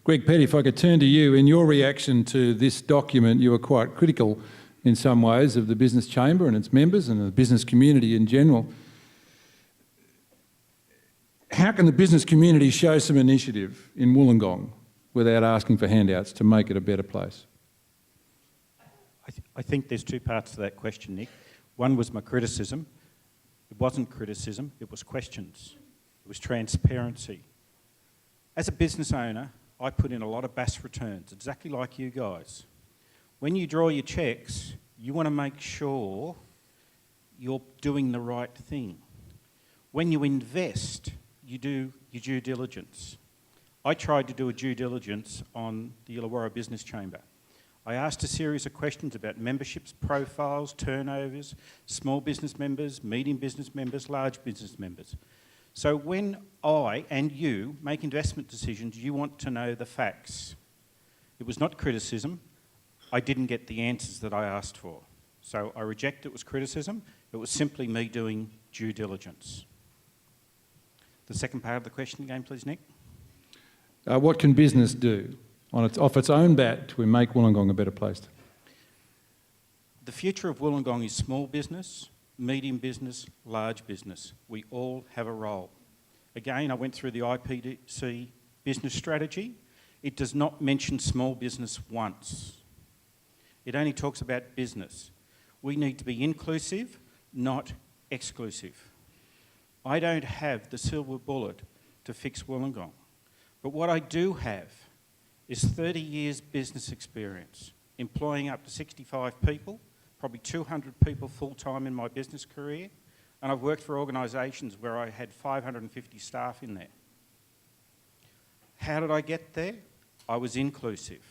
Greg Petty, if I could turn to you. In your reaction to this document, you were quite critical in some ways of the Business Chamber and its members and the business community in general. How can the business community show some initiative in Wollongong without asking for handouts to make it a better place? I think there's two parts to that question, Nick. One was my criticism. It wasn't criticism, it was questions. It was transparency. As a business owner, I put in a lot of BAS returns, exactly like you guys. When you draw your checks, you want to make sure you're doing the right thing. When you invest, you do your due diligence. I tried to do a due diligence on the Illawarra Business Chamber. I asked a series of questions about memberships, profiles, turnovers, small business members, medium business members, large business members. So when I and you make investment decisions, you want to know the facts. It was not criticism. I didn't get the answers that I asked for. So I reject it was criticism. It was simply me doing due diligence. The second part of the question again, please, Nick. What can business do off its own bat to make Wollongong a better place? The future of Wollongong is small business, medium business, large business. We all have a role. Again, I went through the IBC business strategy. It does not mention small business once. It only talks about business. We need to be inclusive, not exclusive. I don't have the silver bullet to fix Wollongong, but what I do have is 30 years business experience, employing up to 65 people, probably 200 people full-time in my business career, and I've worked for organisations where I had 550 staff in there. How did I get there? I was inclusive.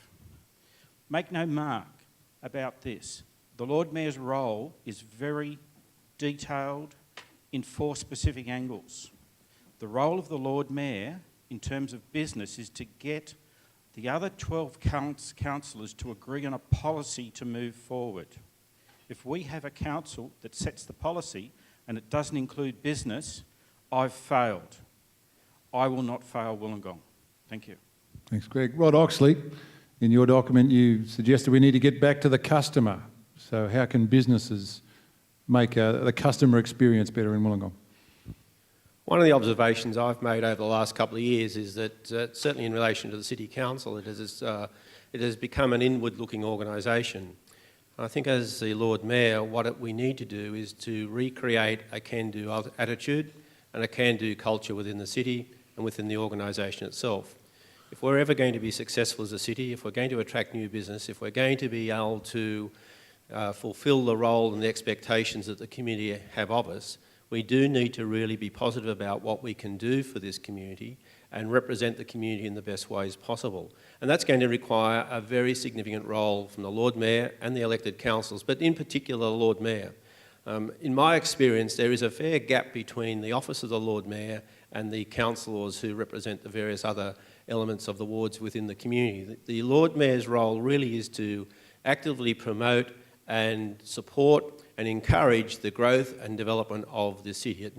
Make no mark about this. The Lord Mayor's role is very detailed in 4 specific angles. The role of the Lord Mayor in terms of business is to get the other 12 councillors to agree on a policy to move forward. If we have a council that sets the policy and it doesn't include business, I've failed. I will not fail Wollongong. Thank you. Thanks, Greg. Rod Oxley, in your document you suggested we need to get back to the customer. So how can businesses make the customer experience better in Wollongong? One of the observations I've made over the last couple of years is that certainly in relation to the City Council, it has become an inward-looking organisation. I think as the Lord Mayor, what we need to do is to recreate a can-do attitude and a can-do culture within the city and within the organisation itself. If we're ever going to be successful as a city, if we're going to attract new business, if we're going to be able to fulfil the role and the expectations that the community have of us, we do need to really be positive about what we can do for this community and represent the community in the best ways possible. And that's going to require a very significant role from the Lord Mayor and the elected councils, but in particular the Lord Mayor. In my experience, there is a fair gap between the office of the Lord Mayor and the councillors who represent the various other elements of the wards within the community. The Lord Mayor's role really is to actively promote and support and encourage the growth and development of the city.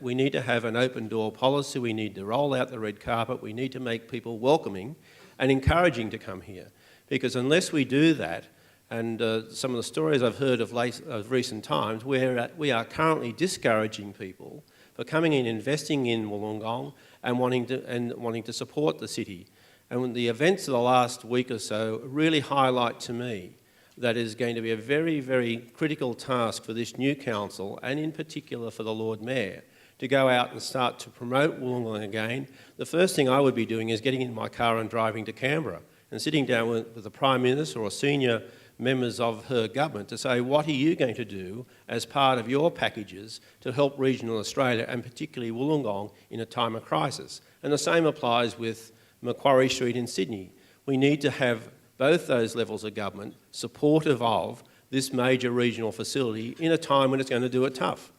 We need to have an open door policy, we need to roll out the red carpet, we need to make people welcoming and encouraging to come here. Because unless we do that, and some of the stories I've heard of recent times, we are currently discouraging people for coming in, investing in Wollongong and wanting to support the city. And the events of the last week or so really highlight to me that is going to be a very, very critical task for this new council, and in particular for the Lord Mayor, to go out and start to promote Wollongong again. The first thing I would be doing is getting in my car and driving to Canberra and sitting down with the Prime Minister or senior members of her government to say, what are you going to do as part of your packages to help regional Australia and particularly Wollongong in a time of crisis? And the same applies with Macquarie Street in Sydney. We need to have both those levels of government supportive of this major regional facility in a time when it's going to do it tough.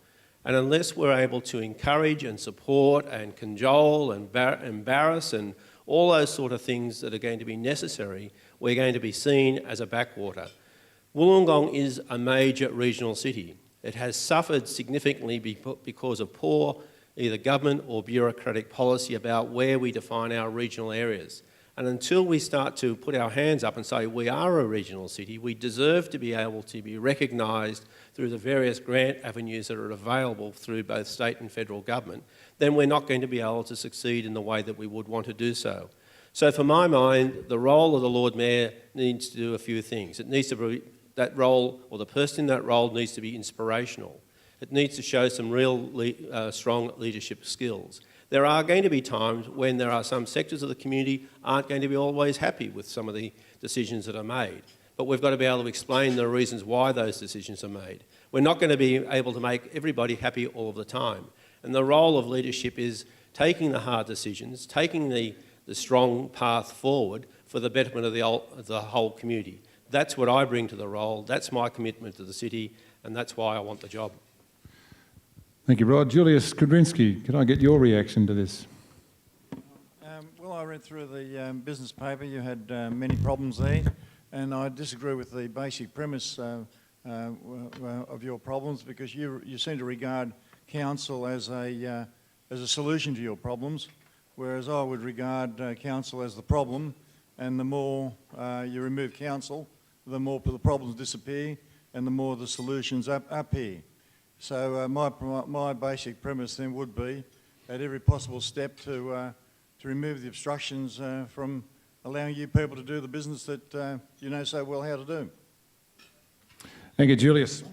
And unless we're able to encourage and support and cajole and embarrass and all those sort of things that are going to be necessary, we're going to be seen as a backwater. Wollongong is a major regional city. It has suffered significantly because of poor either government or bureaucratic policy about where we define our regional areas. And until we start to put our hands up and say we are a regional city, we deserve to be able to be recognised through the various grant avenues that are available through both state and federal government, then we're not going to be able to succeed in the way that we would want to do so. So for my mind, the role of the Lord Mayor needs to do a few things. It needs to be, that role, or the person in that role needs to be inspirational. It needs to show some real strong leadership skills. There are going to be times when there are some sectors of the community aren't going to be always happy with some of the decisions that are made. But we've got to be able to explain the reasons why those decisions are made. We're not going to be able to make everybody happy all of the time. And the role of leadership is taking the hard decisions, taking the strong path forward for the betterment of the whole community. That's what I bring to the role. That's my commitment to the city, and that's why I want the job. Thank you, Rod. Julius Kudrinski, can I get your reaction to this? Well, I read through the business paper. You had many problems there, and I disagree with the basic premise of your problems, because you seem to regard council as a solution to your problems, whereas I would regard council as the problem, and the more you remove council, the more the problems disappear and the more the solutions appear. So my basic premise then would be, at every possible step, to remove the obstructions from allowing you people to do the business that you know so well how to do. Thank you, Julius.